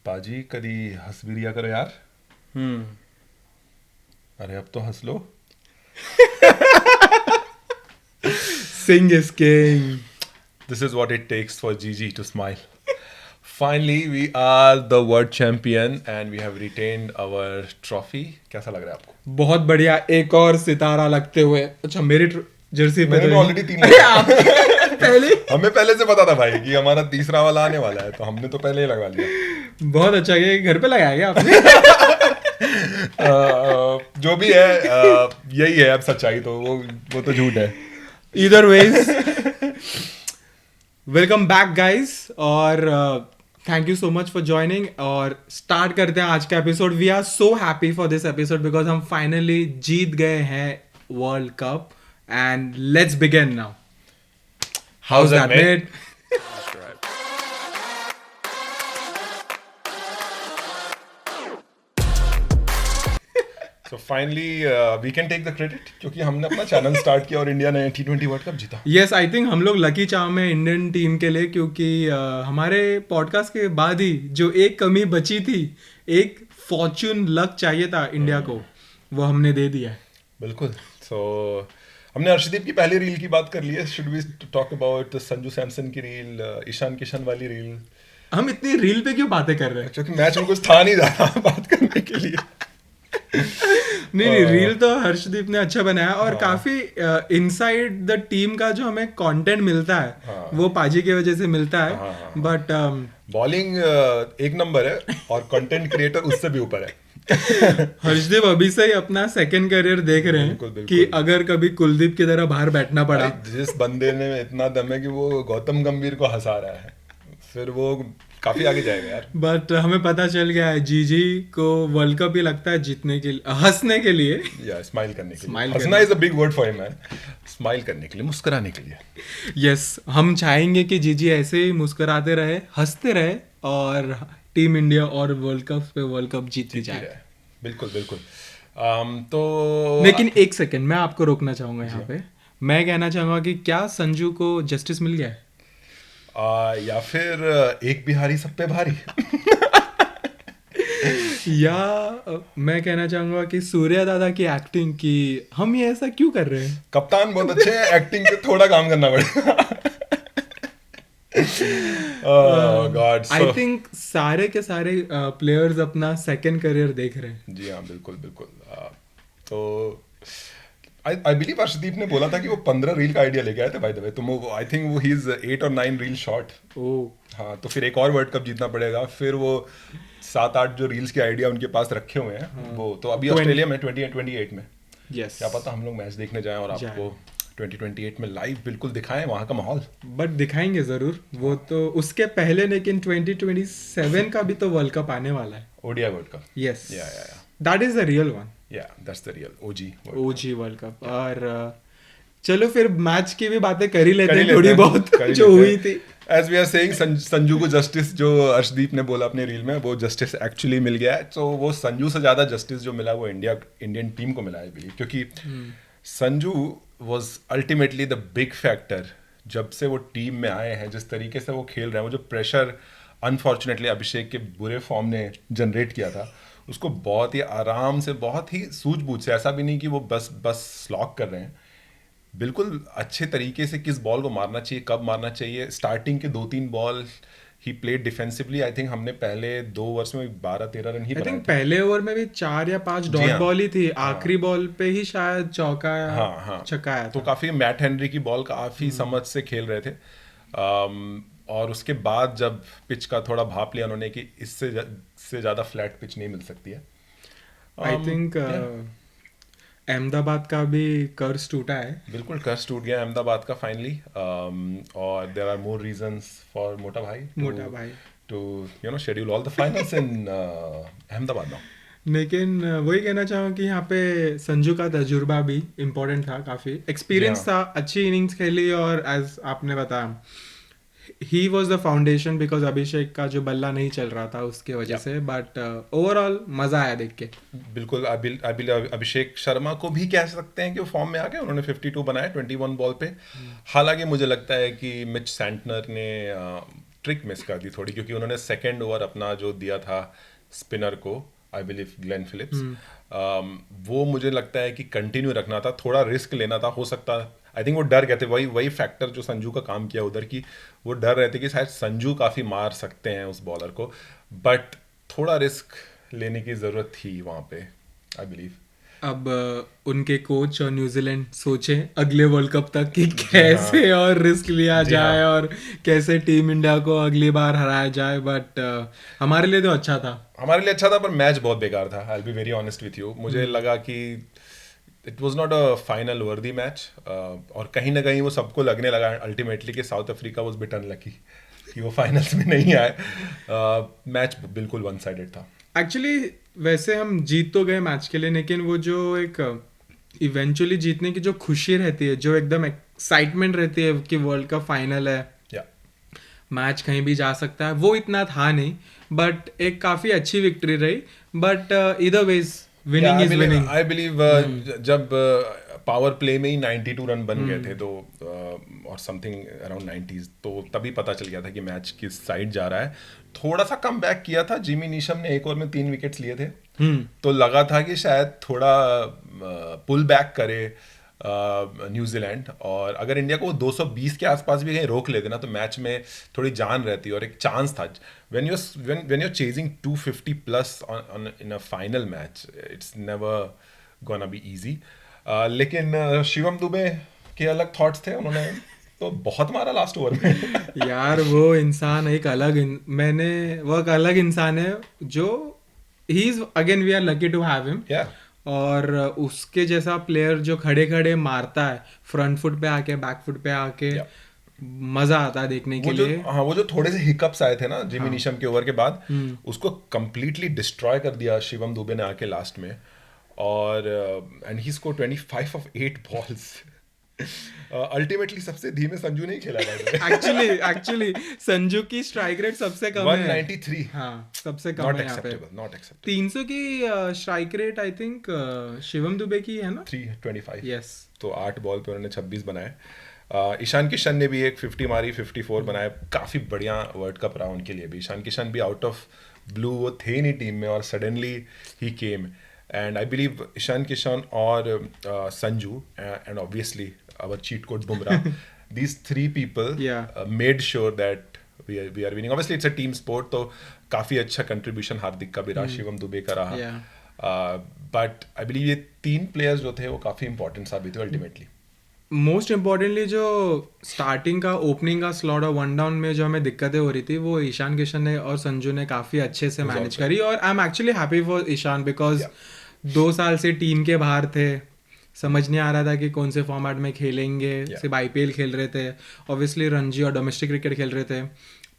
पाजी कभी हंस भी लिया करो यार। अरे अब तो हंस लो। Sing is king. This is what it takes for Gigi to smile. Finally, we are the world champion and we have retained our trophy. कैसा लग रहा है आपको? बहुत बढ़िया, एक और सितारा लगते हुए। अच्छा, मेरी जर्सी पे मैंने तो तो ऑलरेडी 3 अरे आपकी पहले हमें पहले से पता था भाई कि हमारा तीसरा वाला आने वाला है, तो हमने तो पहले ही लगवा लिया। बहुत अच्छा किया, घर पे लगाया क्या आपने? जो भी है यही है अब सच्चाई, तो वो तो झूठ है। Either ways, welcome back guys, और thank you so much for joining. और स्टार्ट करते हैं आज का episode. We are so happy for this episode because हम फाइनली जीत गए हैं world cup, and let's begin now. How's that, mate? mate? So finally we can take the credit क्योंकि हमने अपना चैनल स्टार्ट किया और इंडिया ने T20 वर्ल्ड कप जीता। यस, आई थिंक हम लोग लकी चार्म है इंडियन टीम के लिए, क्योंकि हमारे पॉडकास्ट के बाद ही जो एक कमी बची थी, एक फॉर्चून लक चाहिए था इंडिया को, वो हमने दे दिया है। बिल्कुल। So हमने अर्शदीप की पहली रील की बात कर ली है। Should we talk about Sanju Samson की रील, ईशान किशन वाली रील? हम इतनी रील पे क्यों बातें कर रहे हैं? क्योंकि मैच में कुछ था नहीं ज़्यादा बात करने के लिए। नहीं, रील तो हर्षदीप ने अच्छा बनाया, और काफी इनसाइड द टीम का जो हमें कंटेंट मिलता है वो पाजी की वजह से मिलता है। बट बॉलिंग एक नंबर है और कंटेंट क्रिएटर उससे भी ऊपर है। हर्षदीप अभी से ही अपना सेकंड करियर देख रहे हैं बिल्कुल, बिल्कुल। कि अगर कभी कुलदीप की तरह बाहर बैठना पड़ा। जिस बंदे ने इतना दम है कि वो गौतम गंभीर को हंसा रहा है, फिर वो काफी आगे जाएगा यार। बट हमें पता चल गया है जीजी को वर्ल्ड कप ही लगता है जीतने के लिए, हंसने के लिए, या स्माइल करने के लिए। Smile हंसना is a big word for him man. Smile करने के लिए, मुस्कुराने के लिए। यस, हम चाहेंगे कि जीजी ऐसे ही मुस्कुराते रहे, हंसते रहे, और टीम इंडिया और वर्ल्ड कप जीतती जाए। बिल्कुल बिल्कुल। तो लेकिन एक सेकंड, मैं आपको रोकना चाहूंगा यहाँ पे। मैं कहना चाहूंगा कि क्या संजू को जस्टिस मिल गया है? या फिर एक बिहारी सब पे भारी। या मैं कहना चाहूंगा कि सूर्या दादा की एक्टिंग की हम ये ऐसा क्यों कर रहे हैं? कप्तान बहुत अच्छे हैं, एक्टिंग पे थोड़ा काम करना पड़ेगा। गॉड, आई थिंक सारे के सारे प्लेयर्स अपना सेकंड करियर देख रहे हैं। जी हाँ, बिल्कुल बिल्कुल। तो आई बिलीव अर्शदीप ने बोला था कि वो 15 रील का आइडिया लेके आए थे बाय द वे। तो आई थिंक वो ही इज 8 और 9 रील शॉर्ट। हाँ, तो फिर एक और वर्ल्ड कप जीतना पड़ेगा, फिर वो 7-8 जो रील्स के आइडिया उनके पास रखे हुए हैं वो तो अभी ऑस्ट्रेलिया में 2028 में। यस, क्या पता हम लोग मैच देखने जाएं और आपको 2028 में लाइव बिल्कुल दिखाएं वहाँ का माहौल। बट दिखाएंगे जरूर वो तो उसके पहले, लेकिन 2027 का भी तो वर्ल्ड कप आने वाला है, ODI world cup. Yes, yeah that is the real one. Yeah that's the real OG world cup. और चलो फिर मैच की भी बातें कर ही लेते हैं थोड़ी बहुत जो हुई थी। As we are saying, Sanju को जस्टिस जो अर्शदीप ने बोला अपने रील में, वो जस्टिस एक्चुअली मिल गया है। तो वो संजू से ज्यादा जस्टिस जो मिला वो इंडियन टीम को मिला है बिलीव, क्योंकि Sanju was ultimately the big factor. जब से वो टीम में आए हैं, जिस तरीके से वो खेल रहे हैं, वो जो प्रेशर अनफॉर्चुनेटली अभिषेक के बुरे फॉर्म ने जनरेट किया था, उसको बहुत ही आराम से, बहुत ही सूझबूझ से, ऐसा भी नहीं कि वो बस स्लॉक कर रहे हैं, बिल्कुल अच्छे तरीके से किस बॉल को मारना चाहिए, कब मारना चाहिए। स्टार्टिंग के 2-3 ball he played defensively. I think हमने पहले 2 ओवर्स में 12-13 रन ही बनाए थे। पहले ओवर में भी 4 या 5 डॉट बॉल ही थी, आखिरी बॉल पे ही शायद चौका छक्का तो काफी मैट हेनरी की बॉल काफी समझ से खेल रहे थे। और उसके बाद जब पिच का थोड़ा भाप लिया उन्होंने कि इससे ज्यादा फ्लैट पिच नहीं मिल सकती है। आई थिंक अहमदाबाद का भी कर्ज टूटा है। बिल्कुल कर्ज टूट गया अहमदाबाद का फाइनली। और there are more reasons for Mota Bhai to schedule all the finals in Ahmedabad now. लेकिन वही कहना चाहूँगा कि यहाँ पे संजू का तजुर्बा भी इम्पोर्टेंट था, काफ़ी एक्सपीरियंस था, अच्छी इनिंग्स खेली, और एज आपने बताया he was the foundation, because Abhishek का जो बल्ला नहीं चल रहा था उसके वजह से। बट ओवरऑल मजा आया देख के। बिल्कुल। अभिषेक शर्मा को भी कह सकते हैं कि वो फॉर्म में आ गए। उन्होंने 52 बनाए 21 बॉल पे। हालांकि मुझे लगता है कि मिच सैंटनर ने ट्रिक मिस कर दी थोड़ी, क्योंकि उन्होंने सेकेंड ओवर अपना जो दिया था स्पिनर को, आई बिलीव ग्लेन फिलिप्स, वो मुझे लगता है कि कंटिन्यू रखना था, थोड़ा रिस्क लेना था, हो सकता आई थिंक वो डर गए थे, वही फैक्टर जो संजू का काम किया उधर की, वो डर रहे थे कि शायद संजू काफ़ी मार सकते हैं उस बॉलर को, बट थोड़ा रिस्क लेने की ज़रूरत थी वहाँ पे, आई बिलीव। अब उनके कोच और न्यूजीलैंड सोचे अगले वर्ल्ड कप तक कि कैसे और रिस्क लिया जाए और कैसे टीम इंडिया को अगली बार हराया जाए, बट हमारे लिए तो अच्छा था। हमारे लिए अच्छा था, पर मैच बहुत बेकार था, I will be very honest with you. मुझे लगा कि it was not a final वर्दी मैच, और कहीं ना कहीं वो सबको लगने लगा अल्टीमेटली कि south Africa was bit unlucky कि वो फाइनल्स में नहीं आए। मैच बिल्कुल वन साइडेड था एक्चुअली। वैसे हम जीत तो गए मैच के लिए, लेकिन वो जो एक इवेंचुअली जीतने की जो खुशी रहती है, जो एकदम एक्साइटमेंट रहती है कि वर्ल्ड कप फाइनल है, मैच कहीं भी जा सकता है, वो इतना था नहीं, बट एक काफी अच्छी विक्ट्री रही। बट इधर veg winning is winning. I believe जब पावर प्ले में ही 92 रन बन गए थे, तो और समथिंग अराउंड 90s, तो तभी पता चल गया था कि मैच किस साइड जा रहा है। थोड़ा सा कम बैक किया था जिमी नीशम ने, एक ओवर में 3 विकेट्स लिए थे, तो लगा था कि शायद थोड़ा पुल बैक करे न्यूजीलैंड, और अगर इंडिया को वो 220 के आसपास भी कहीं रोक लेते ना, तो मैच में थोड़ी जान रहती और एक चांस था। when you're chasing 250 plus in a final match, it's never gonna be easy. लेकिन शिवम दुबे के अलग थॉट्स थे, उन्होंने तो बहुत मारा लास्ट ओवर में। यार वो इंसान एक अलग इंसान है, जो he is again we are lucky to have him. और उसके जैसा प्लेयर जो खड़े खड़े मारता है, फ्रंट फुट पे आके, बैक फुट पे आके, मजा आता है देखने के लिए। हाँ, वो जो थोड़े से हिकअप्स आए थे ना जिमी नीशम के ओवर के बाद, उसको कंप्लीटली डिस्ट्रॉय कर दिया शिवम दुबे ने आके लास्ट में, और and he score 25 of 8 balls. Ultimately सबसे धीमे संजू ने ही खेला था। एक्चुअली संजू की स्ट्राइक रेट सबसे कम है, 193। हाँ, सबसे कम है यहाँ पे। Not acceptable. 300 की strike rate I think Shivam Dubey की है ना, 325। यस। तो 8 बॉल पे उन्होंने 26 बनाए। ईशान किशन ने भी एक 50 मारी, 54 बनाए, काफ़ी बढ़िया वर्ल्ड कप रहा उनके लिए भी। ईशान किशन भी आउट ऑफ ब्लू, वो थे नहीं टीम में, और suddenly he came, and I believe Ishan Kishan और Sanju and obviously our cheat code Bumrah, these 3 people made sure that we are winning. Obviously it's a team sport, तो काफी अच्छा कंट्रीब्यूशन हार्दिक का भी रहा, शिवम दुबे का रहा, बट आई बिलीव ये 3 प्लेयर्स जो थे वो काफी इंपॉर्टेंट साबित हुए अल्टीमेटली। मोस्ट इम्पॉर्टेंटली जो स्टार्टिंग का ओपनिंग का स्लॉट और वन डाउन में जो हमें दिक्कतें हो रही थी, वो ईशान किशन ने और संजू ने काफी अच्छे से मैनेज करी, और I am actually happy for Ishan, because 2 साल से टीम के बाहर थे, समझ नहीं आ रहा था कि कौन से फॉर्मेट में खेलेंगे, सिर्फ आईपीएल खेल रहे थे, ऑब्वियसली रणजी और डोमेस्टिक क्रिकेट खेल रहे थे,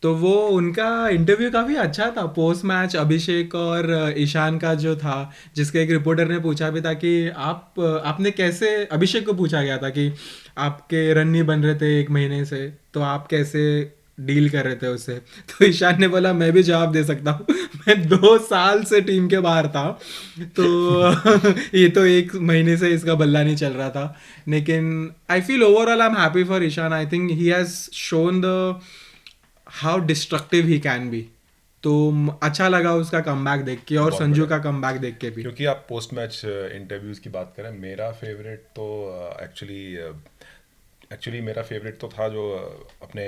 तो वो उनका इंटरव्यू काफ़ी अच्छा था पोस्ट मैच। अभिषेक और ईशान का जो था, जिसके एक रिपोर्टर ने पूछा भी था कि आपने कैसे, अभिषेक को पूछा गया था कि आपके रन नहीं बन रहे थे 1 महीने से, तो आप कैसे डील कर रहे थे उससे, तो ईशान ने बोला मैं भी जवाब दे सकता हूँ, मैं 2 साल से टीम के बाहर था, तो ये तो 1 महीने से इसका बल्ला नहीं चल रहा था। लेकिन I feel overall I am happy for Ishan. I think he has shown the how destructive he can be, तो अच्छा लगा उसका कमबैक देख के, और संजू का कमबैक देख के भी। क्योंकि आप पोस्ट मैच इंटरव्यूज की बात करें, मेरा फेवरेट तो एक्चुअली मेरा फेवरेट तो था जो अपने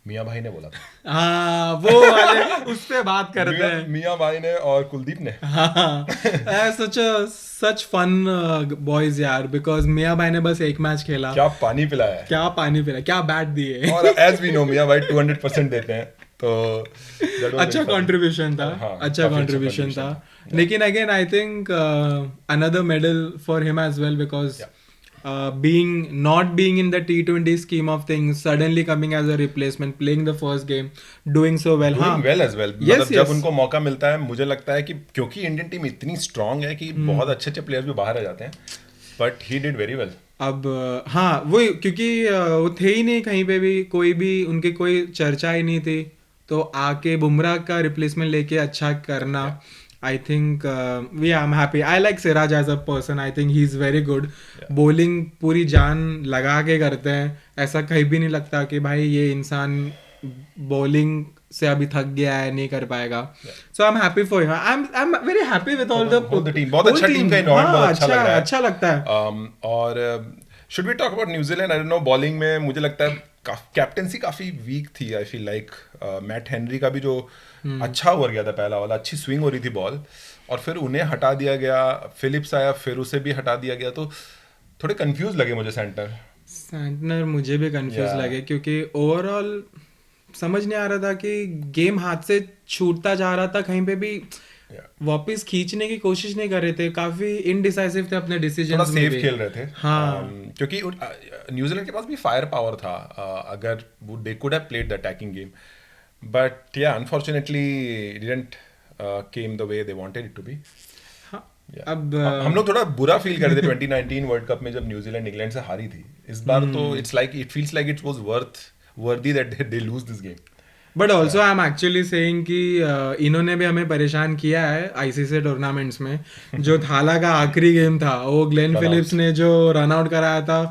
मियाँ भाई ने बोला था। हाँ, वो वाले उस पे बात करते हैं, मियाँ भाई ने और कुलदीप ने। हाँ, सच फन बॉयज यार, बिकॉज मियाँ भाई ने बस 1 मैच खेला, क्या पानी पिलाया, क्या बैट दिए, और एज वी नो मियाँ भाई 200% देते हैं, तो अच्छा कंट्रीब्यूशन था, अच्छा कंट्रीब्यूशन था। लेकिन again I think another medal for him as well, because not being in the T20 scheme of things, suddenly coming as a replacement, playing the first game, doing so well. Doing well as well. मतलब जब उनको मौका मिलता है, मुझे लगता है कि क्योंकि इंडियन टीम इतनी स्ट्रांग है कि बहुत अच्छे प्लेयर्स भी बाहर आ जाते हैं, but he did very well. अब हाँ, वो क्योंकि वो थे ही नहीं कहीं पे भी, कोई भी उनकी कोई चर्चा ही नहीं थी, तो आके बुमराह का रिप्लेसमेंट लेके अच्छा करना, I think I'm happy. I like Siraj as a person. I think he's very good. Bowling पूरी जान लगा के करते हैं, ऐसा कहीं भी नहीं लगता कि भाई ये इंसान बॉलिंग से अभी थक गया है, नहीं कर पाएगा. So I am happy for him. I am very happy with all the team. बहुत अच्छा टीम का एनवायरनमेंट, बहुत अच्छा लग रहा है. अच्छा लगता है. और should we talk about New Zealand? I don't know, bowling में मुझे लगता है कैप्टेंसी काफी वीक थी. आई फील लाइक मैट हेनरी का भी जो अच्छा ओवर गया था पहला वाला, अच्छी स्विंग हो रही थी बॉल, और फिर उन्हें हटा दिया गया. फिलिप्स आया, फिर उसे भी हटा दिया गया. तो थोड़े कंफ्यूज लगे मुझे सैंटनर. मुझे भी कंफ्यूज लगे क्योंकि ओवरऑल समझ नहीं आ रहा था कि गेम हाथ से छूटता जा रहा था, कहीं पे भी वापस खींचने की कोशिश नहीं कर रहे थे. काफी इनडिसाइसिव थे अपने डिसीजन में. सेफ खेल रहे थे. हाँ. क्योंकि न्यूजीलैंड के पास भी फायर पावर था. अगर they could have played the attacking game, but yeah unfortunately didn't came the way they wanted it to be. अब हम लोग थोड़ा बुरा फील कर रहे थे 2019 वर्ल्ड कप में जब न्यूजीलैंड इंग्लैंड से हारी थी. इस बार तो it feels like it was worthy that they lose this game. But also I am actually saying कि इन्होंने भी हमें परेशान किया है आईसीसी टूर्नामेंट्स में. जो थाला का आखिरी गेम था, वो ग्लेन फिलिप्स ने जो रन आउट कराया था,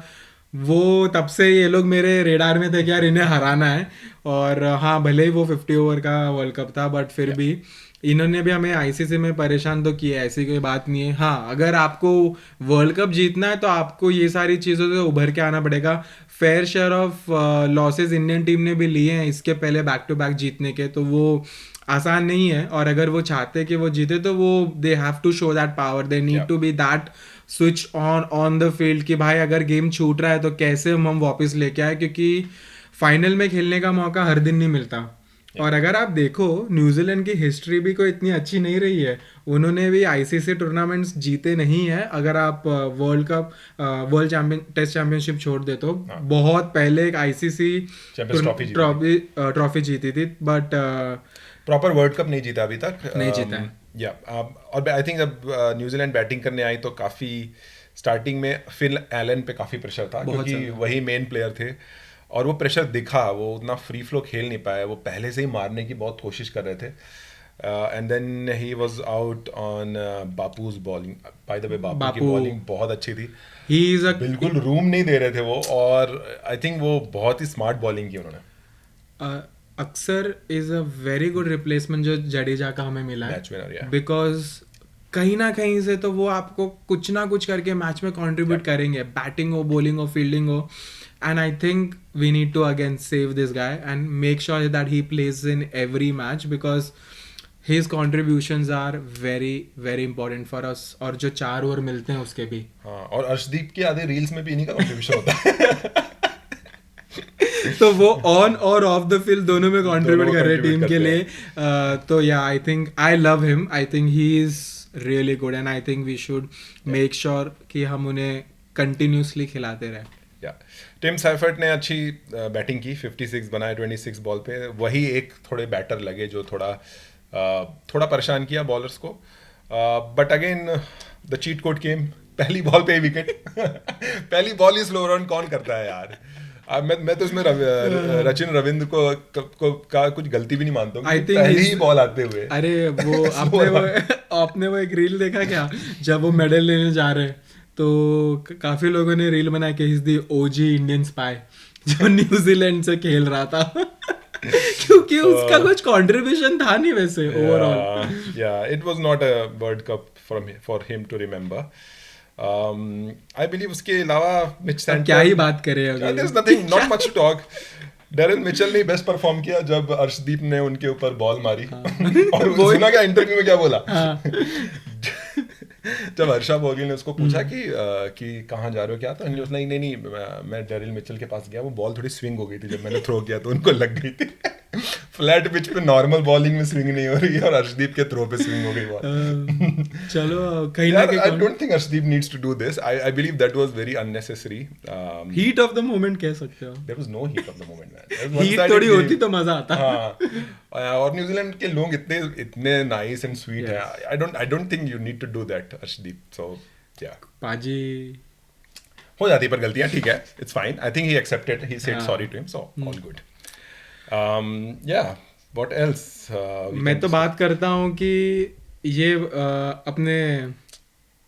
वो तब से ये लोग मेरे रेडार में थे कि यार इन्हें हराना है. और हाँ, भले ही वो 50 ओवर का वर्ल्ड कप था, बट फिर भी इन्होंने भी हमें आईसीसी में परेशान तो किया, ऐसी कोई बात नहीं है. हाँ, अगर आपको वर्ल्ड कप जीतना है तो आपको ये सारी चीज़ों से उभर के आना पड़ेगा. Fair share of losses Indian team ने भी लिए हैं इसके पहले बैक टू बैक जीतने के, तो वो आसान नहीं है. और अगर वो चाहते कि वो जीते तो वो they have to show that power. They need to be that switch on the field कि भाई अगर गेम छूट रहा है तो कैसे हम वापस लेके आए, क्योंकि फाइनल में खेलने का मौका हर दिन नहीं मिलता. और अगर आप देखो, न्यूजीलैंड की हिस्ट्री भी कोई इतनी अच्छी नहीं रही है. उन्होंने भी आईसीसी टूर्नामेंट्स जीते नहीं है. अगर आप वर्ल्ड टेस्ट चैंपियनशिप छोड़ दे तो बहुत पहले एक आईसीसी ट्रॉफी जीती थी, बट प्रॉपर वर्ल्ड कप नहीं जीता अभी तक. नहीं जीता है. और आई थिंक जब न्यूजीलैंड बैटिंग करने आई तो काफी स्टार्टिंग में फिल एलन पे काफी प्रेशर था, क्योंकि वही मेन प्लेयर थे, और वो प्रेशर दिखा. वो उतना फ्री फ्लो खेल नहीं पाया. वो पहले से ही मारने की बहुत कोशिश कर रहे थे. And then he was out on Bapu's bowling. By the way, Bapu की बॉलिंग बहुत अच्छी थी. बिल्कुल रूम नहीं दे रहे थे वो, और आई थिंक वो बहुत ही स्मार्ट बॉलिंग की उन्होंने. अक्सर is a very good replacement जो जडेजा का हमें मिला है, बिकॉज कहीं ना कहीं से तो वो आपको कुछ ना कुछ करके मैच में कंट्रीब्यूट करेंगे, बैटिंग हो, बॉलिंग हो, फील्डिंग हो. And I think we need to again save this guy and make sure that he plays in every match, because his contributions are very very important for us. और जो 4 over मिलते हैं उसके भी. हाँ, और अर्शदीप के आधे रील्स में भी इन्हीं का कंट्रीब्यूशन होता है. तो वो ऑन और ऑफ द फील्ड दोनों में कंट्रीब्यूट कर रहे हैं टीम के लिए. तो yeah I think I love him. I think he is really good, and I think we should make sure कि हम उन्हें कंटिन्यूसली खिलाते रहें. टिम सैफर्ट ने अच्छी बैटिंग की, 56 बनाए 26 बॉल पे. वही एक थोड़े बैटर लगे जो थोड़ा परेशान किया बॉलर्स को. But again the cheat code game. पहली बॉल पे ही विकेट. पहली बॉल ही स्लो रन कौन करता है यार. मैं तो इसमें रचिन रविंद्र को का कुछ गलती भी नहीं मानता हूँ. पहली ही बॉल आते हुए. अरे वो आपने वो एक रील देखा क्या, जब वो मेडल लेने जा रहे हैं तो काफी लोगों ने रील बनाया कि is the OG Indian spy जो न्यूजीलैंड से खेल रहा था. क्योंकि उसका कुछ कंट्रीब्यूशन था नहीं वैसे overall. It was not a world cup for him to remember. I believe उसके अलावा मिच सैंटनर, क्या ही बात करें अगर. There is nothing, not much to talk. Daryl Mitchell ने बेस्ट परफॉर्म किया जब अर्शदीप ने उनके ऊपर बॉल मारी. और सुना क्या इंटरव्यू में क्या बोला. जब हर्षा बोगिल ने उसको पूछा कि कहाँ जा रहे हो क्या, तो उसने नहीं मैं डेरिल मिचेल के पास गया, वो बॉल थोड़ी स्विंग हो गई थी जब मैंने थ्रो किया तो उनको लग गई थी. फ्लैट पिच पे नॉर्मल बॉलिंग में स्विंग नहीं हो रही है और अर्शदीप के थ्रो पे स्विंग हो गई बॉल. चलो कहीं ना कहीं I don't think Arshdeep needs to do this. I believe that was very unnecessary. Heat of the moment कह सकते हो. There was no heat of the moment man. Heat थोड़ी होती तो मजा आता. हाँ, और न्यूजीलैंड के लोग इतने नाइस एंड स्वीट हैं. I don't think you need to do that Arshdeep. So yeah पाजी हो जाती पर गलतियां, ठीक है, it's fine. I think he accepted, he said sorry to him, so all good. What else. मैं तो बात करता हूँ कि ये अपने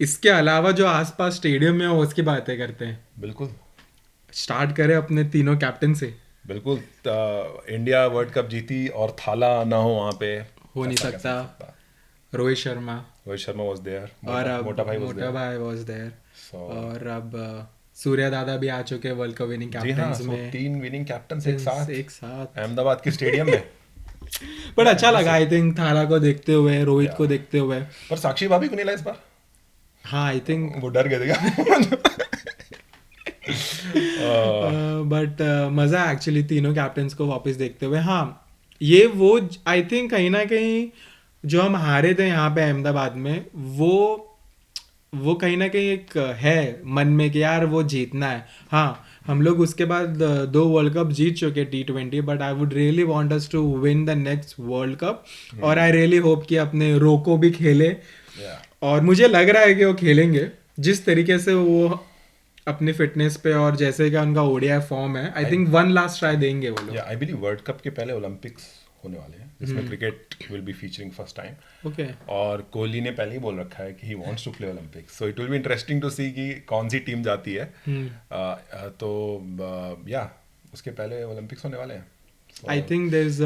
इसके अलावा जो आसपास स्टेडियम में हो उसकी बातें करते हैं. बिल्कुल. स्टार्ट करें अपने तीनों कैप्टन से. बिल्कुल। इंडिया वर्ल्ड कप जीती और थाला ना हो वहाँ पे, हो नहीं ऐसा कैसे हो सकता। रोहित शर्मा रोहित शर्मा वाज देयर, और अब मोटा भाई वाज मोटा देयर। भाई वॉज देयर। सो और अब सूर्या दादा भी आ चुके हैं वर्ल्ड कप विनिंग जी हाँ, कैप्टन्स सो में 3 विनिंग कैप्टन एक साथ एक साथ। अहमदाबाद के स्टेडियम में। बट अच्छा लगा आई थिंक थाला को देखते हुए, रोहित Yeah. को देखते हुए। पर साक्षी भाभी को नहीं ला इस बार, हाँ आई थिंक वो डर गए थे। बट मजा है एक्चुअली तीनों कैप्टन्स को वापस देखते हुए। हाँ ये वो आई थिंक कहीं ना कहीं जो हम हारे थे यहाँ पे अहमदाबाद में, वो कहीं ना कहीं एक है मन में कि यार वो जीतना है। हाँ हम लोग उसके बाद 2 वर्ल्ड कप जीत चुके T20, but I would really want us to win the next world cup. और आई रियली होप कि अपने रोको भी खेले, Yeah. और मुझे लग रहा है कि वो खेलेंगे जिस तरीके से वो अपनी फिटनेस पे और जैसे कि उनका ओडीआई फॉर्म है। I think one last try देंगे वो लोग। या आई बिलीव वर्ल्ड कप के पहले ओलंपिक्स होने वाले हैं जिसमें cricket will be featuring first time. Okay और कोहली ने पहले ही बोल रखा है कि he wants to play Olympics, so it will be interesting to see कि कौन सी टीम जाती है। तो या उसके पहले ओलंपिक्स होने वाले हैं। आई थिंक देयर इज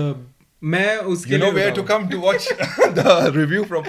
मैं उसके You know लिए where to come to watch the review for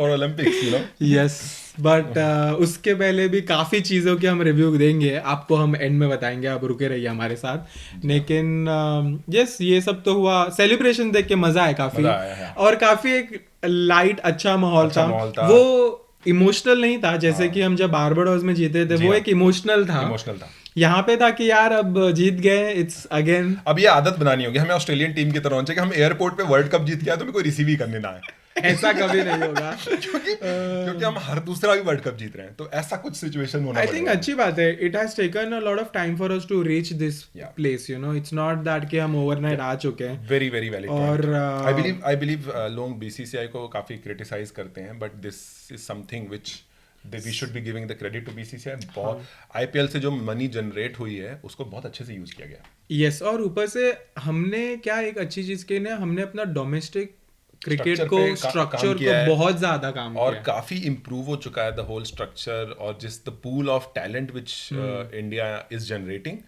Olympics, you know? Yes but उसके पहले भी काफी चीजों के हम रिव्यू देंगे, आपको हम एंड में बताएंगे, आप रुके रहिए हमारे साथ। लेकिन यस ये सब तो हुआ, सेलिब्रेशन देख के मजा आया काफी। मजा आया, हाँ। और काफी एक लाइट अच्छा माहौल अच्छा था। माहौल था। वो इमोशनल नहीं था जैसे कि हम जब बारबाडोस में जीते थे, जी वो हाँ। एक इमोशनल था। इमोशनल था। यहाँ पे था कि यार अब जीत गए, इट्स अगेन। अब ये आदत बनानी होगी हमें ऑस्ट्रेलियन टीम की तरह होना चाहिए कि हम एयरपोर्ट पे वर्ल्ड कप जीत के आए तो हमें कोई रिसीव ही करने ना आए। ऐसा कभी नहीं होगा। क्योंकि हम हर दूसरा भी वर्ल्ड कप जीत रहे हैं, तो ऐसा कुछ सिचुएशन होना आई थिंक पड़ेगा। अच्छी बात है। It has taken a lot of time for us to reach this Yeah. Place, you know, it's not that कि हम ओवरनाइट आ चुके हैं। वेरी वेरी वैलिड और, पॉइंट। आई बिलीव लोग बीसीसीआई को काफी क्रिटिसाइज करते हैं, but this is something which we should be giving the credit to BCCI. बहुत आईपीएल से जो मनी जनरेट हुई है उसको बहुत अच्छे से यूज किया गया। यस और ऊपर से हमने क्या एक अच्छी चीज की ना, हमने अपना डोमेस्टिक क्रिकेट Structure को पे स्ट्रक्चर काम को किया है। बहुत ज्यादा काम और किया है। काफी इम्प्रूव हो चुका है द होल स्ट्रक्चर, और जिस the pool of talent which India is generating,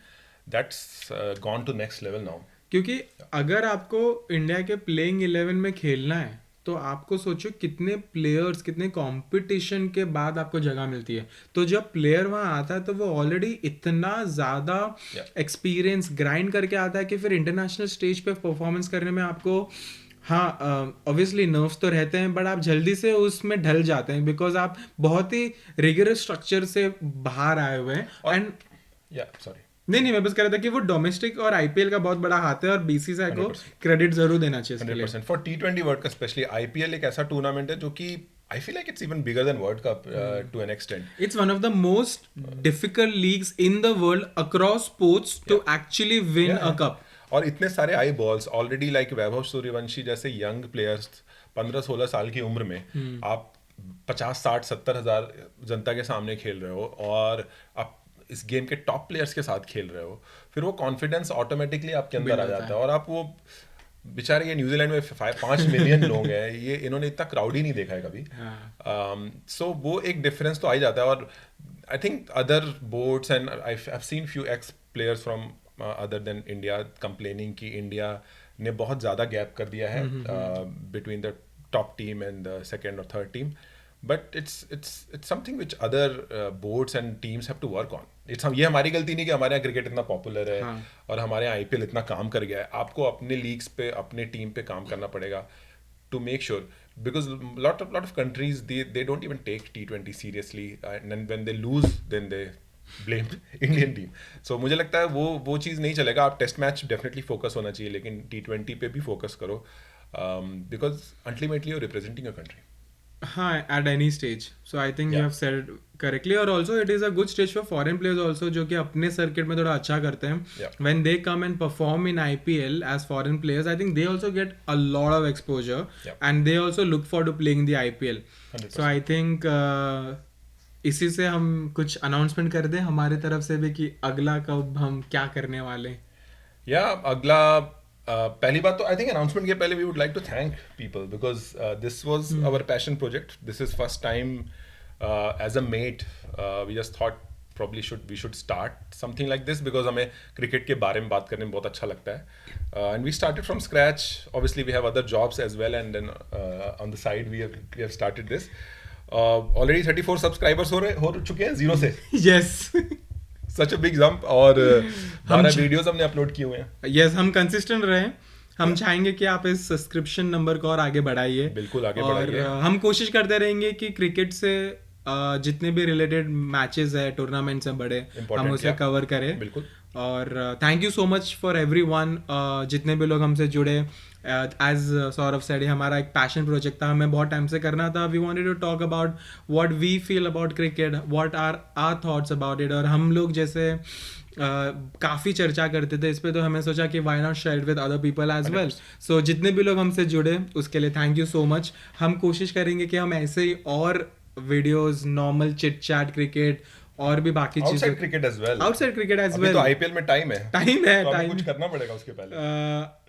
that's gone to next level now. क्योंकि अगर आपको इंडिया के प्लेइंग 11 में खेलना है तो आपको सोचो कितने प्लेयर्स, कितने कंपटीशन के बाद आपको जगह मिलती है। तो जब प्लेयर वहां आता है तो वो ऑलरेडी इतना ज्यादा एक्सपीरियंस ग्राइंड करके आता है कि फिर इंटरनेशनल स्टेज पे परफॉर्मेंस करने में आपको, हाँ ऑब्वियसली नर्व्स तो रहते हैं, बट आप जल्दी से उसमें ढल जाते हैं बिकॉज आप बहुत ही रिगरस स्ट्रक्चर से बाहर आए हुए हैं। एंड या सॉरी, नहीं मैं बस कह रहा था कि वो डोमेस्टिक और आईपीएल का बहुत बड़ा हाथ है और बीसीसीआई को क्रेडिट जरूर देना चाहिए इसके लिए। 100% for T20 world cup specially. IPL एक ऐसा टूर्नामेंट है जो कि I feel like it's even bigger than world cup to an extent. It's one of the most difficult leagues in the world across sports to actually win a cup. और इतने सारे आई balls already, like Vaibhav Suryavanshi जैसे young players 15-16 साल की उम्र में आप 50-60-70 हजार जनता के सामने खेल रहे हो और आप इस गेम के टॉप प्लेयर्स के साथ खेल रहे हो, फिर वो कॉन्फिडेंस ऑटोमेटिकली आपके अंदर आ जाता है। और आप वो बेचारे, ये न्यूजीलैंड में 5 मिलियन लोग हैं, ये इन्होंने इतना क्राउड ही नहीं देखा है कभी। सो वो एक डिफरेंस तो आ ही जाता है। और I think other boards and I have seen few ex players from other than India complaining कि इंडिया ने बहुत ज़्यादा गैप कर दिया है between the top team and the second और third team. But it's something which other boards and teams have to work on. ये हमारी गलती नहीं कि हमारे यहाँ क्रिकेट इतना पॉपुलर है और हमारे यहाँ आईपीएल इतना काम कर गया है। आपको अपने लीग्स पे, अपने टीम पे काम करना पड़ेगा to make sure, because lot of countries they don't even take T20 seriously, and when they lose then they blame Indian team. So मुझे लगता है वो चीज़ नहीं चलेगा। आप टेस्ट मैच डेफिनेटली फोकस होना चाहिए, लेकिन T20 पे भी फोकस करो, because ultimately you're representing your country. हाँ, at any stage. So I think you have said correctly. और also it is a good stage for foreign players also, जो कि अपने सर्किट में थोड़ा अच्छा करते हैं. When they come and perform in IPL as foreign players, I think they also get a lot of exposure, and they also look forward to playing the IPL. 100%. So I think इसी से हम कुछ announcement कर दें हमारे तरफ से भी कि अगला कब हम क्या करने वाले. अगला पहली बात तो आई थिंक अनाउंसमेंट के पहले we would like to thank people, because this was our passion project. This is first time as a mate we just thought probably we should start something like this because हमें cricket के बारे में बात करने में बहुत अच्छा लगता है and we started from scratch. Obviously we have other jobs as well and then on the side we have started this. Already 34 subscribers हो चुके हैं 0 से. Yes. Such a big jump. और 12 वीडियोस हमने अपलोड किए हुए हैं. Yes, हम कंसिस्टेंट रहे. हम चाहेंगे कि आप इस सब्सक्रिप्शन नंबर को और आगे बढ़ाइए. बिल्कुल आगे बढ़ाइए. और हम कोशिश करते रहेंगे कि क्रिकेट से जितने भी रिलेटेड मैचेस है, टूर्नामेंट्स हैं बड़े, हम उसे कवर करें. बिल्कुल. और thank you so much for everyone, जितने भी लोग हमसे जुड़े. एज सौरभ सेड, हमारा एक पैशन प्रोजेक्ट था, हमें बहुत टाइम से करना था. We wanted to talk about what we feel about cricket, what are our thoughts about it. और हम लोग जैसे काफ़ी चर्चा करते थे इस पे, तो हमें सोचा कि why not share with other people as well. So जितने भी लोग हमसे जुड़े उसके लिए थैंक यू सो मच. हम कोशिश करेंगे कि हम ऐसे ही और videos, normal chit chat, cricket और भी बाकी चीजें, outside cricket as well. Outside cricket as well. तो आईपीएल में टाइम है, तो हमें कुछ करना पड़ेगा उसके पहले.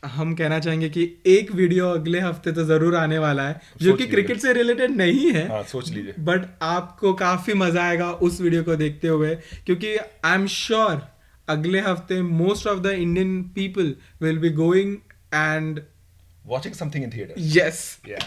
हम कहना चाहेंगे कि एक वीडियो अगले हफ्ते तो जरूर आने वाला है जो कि क्रिकेट से रिलेटेड नहीं है. हाँ, सोच लीजिए. बट आपको काफी मजा आएगा उस वीडियो को देखते हुए, क्योंकि आई एम श्योर अगले हफ्ते most of the Indian people will be going and watching something in theater. Yes. Yeah.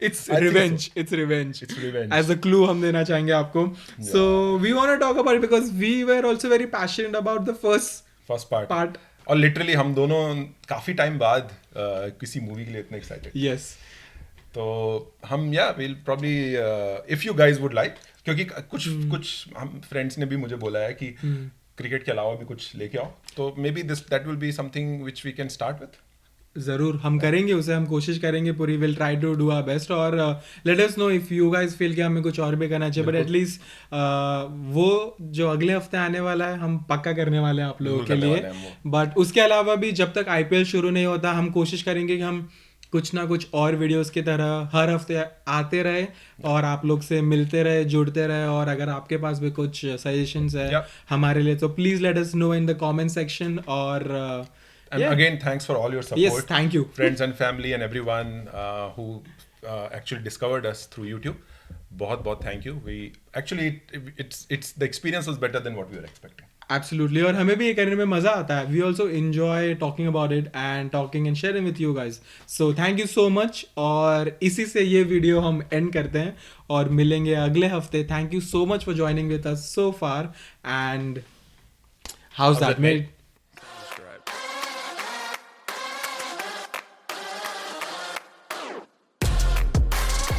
It's revenge. So. It's revenge. It's revenge. As a clue हम देना चाहेंगे आपको. Yeah. So we want to talk about it because we were also very passionate about the first part. और literally हम दोनों काफी time बाद किसी मूवी के लिए इतने एक्साइटेड. Yes. तो हम we'll probably if you guys would like, क्योंकि कुछ हम फ्रेंड्स ने भी मुझे बोला है कि क्रिकेट के अलावा भी कुछ लेके आओ, तो may be that will be something which we can start with. जरूर हम करेंगे उसे, हम कोशिश करेंगे पूरी. Will try to do our best और let us know if you guys feel कि हमें कुछ और भी करना चाहिए. बट एटलीस्ट वो जो अगले हफ्ते आने वाला है हम पक्का करने वाले हैं आप लोगों के लिए. बट उसके अलावा भी जब तक आईपीएल शुरू नहीं होता हम कोशिश करेंगे कि हम कुछ ना कुछ और वीडियोस की तरह हर हफ्ते आते रहे और आप लोग से मिलते रहे, जुड़ते रहे. और अगर आपके पास भी कुछ सजेशंस है हमारे लिए तो please let us no in the comment section. और And again, thanks for all your support. Yes, thank you. Friends and family and everyone who actually discovered us through YouTube. बहुत thank you. We actually it's the experience was better than what we were expecting. Absolutely. और हमें भी ये करने में मजा आता है. We also enjoy talking about it and talking and sharing with you guys. So thank you so much. और इसी से ये वीडियो हम end करते हैं और मिलेंगे अगले हफ्ते. Thank you so much for joining with us so far. And how's that made?